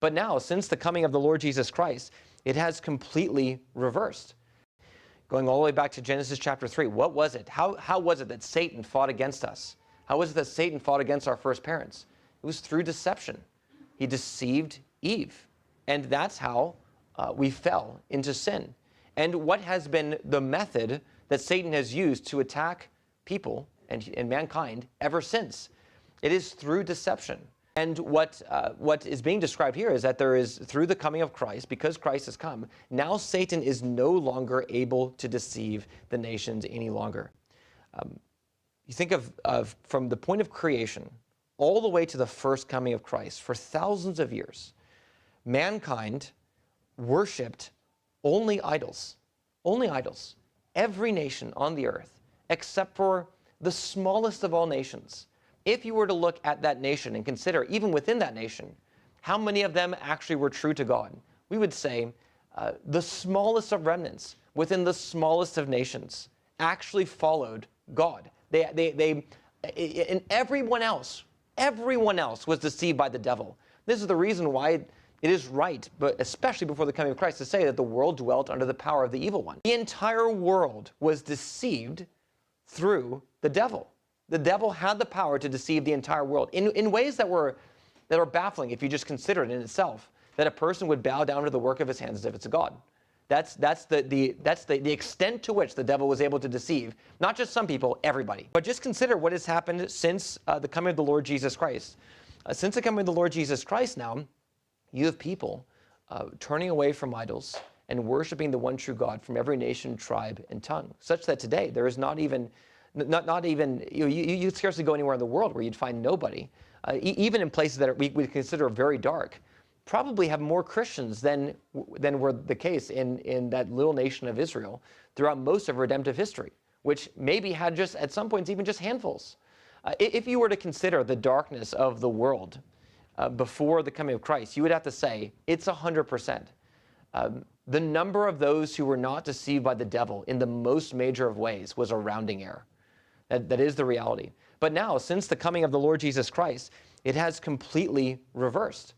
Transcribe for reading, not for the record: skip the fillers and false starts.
But now, since the coming of the Lord Jesus Christ, it has completely reversed. Going all the way back to Genesis chapter 3, what was it? How was it that Satan fought against us? How was it that Satan fought against our first parents? It was through deception. He deceived Eve. And that's how we fell into sin. And what has been the method that Satan has used to attack people and mankind ever since? It is through deception. And what is being described here is that there is, through the coming of Christ, because Christ has come, now Satan is no longer able to deceive the nations any longer. You think of from the point of creation all the way to the first coming of Christ, for thousands of years, mankind worshipped only idols. Only idols. Every nation on the earth, except for the smallest of all nations. If you were to look at that nation and consider, even within that nation, how many of them actually were true to God, we would say the smallest of remnants within the smallest of nations actually followed God. And everyone else was deceived by the devil. This is the reason why it is right, but especially before the coming of Christ, to say that the world dwelt under the power of the evil one. The entire world was deceived through the devil. The devil had the power to deceive the entire world in ways that are baffling if you just consider it in itself, that a person would bow down to the work of his hands as if it's a god. That's the extent to which the devil was able to deceive, not just some people, everybody. But just consider what has happened since the coming of the Lord Jesus Christ. Since the coming of the Lord Jesus Christ now, you have people turning away from idols and worshiping the one true God from every nation, tribe, and tongue, such that today there is not even you'd scarcely go anywhere in the world where you'd find nobody, even in places that we would consider very dark, probably have more Christians than were the case in that little nation of Israel throughout most of redemptive history, which maybe had just, at some points, even just handfuls. If you were to consider the darkness of the world before the coming of Christ, you would have to say it's 100%. The number of those who were not deceived by the devil in the most major of ways was a rounding error. That is the reality. But now, since the coming of the Lord Jesus Christ, it has completely reversed.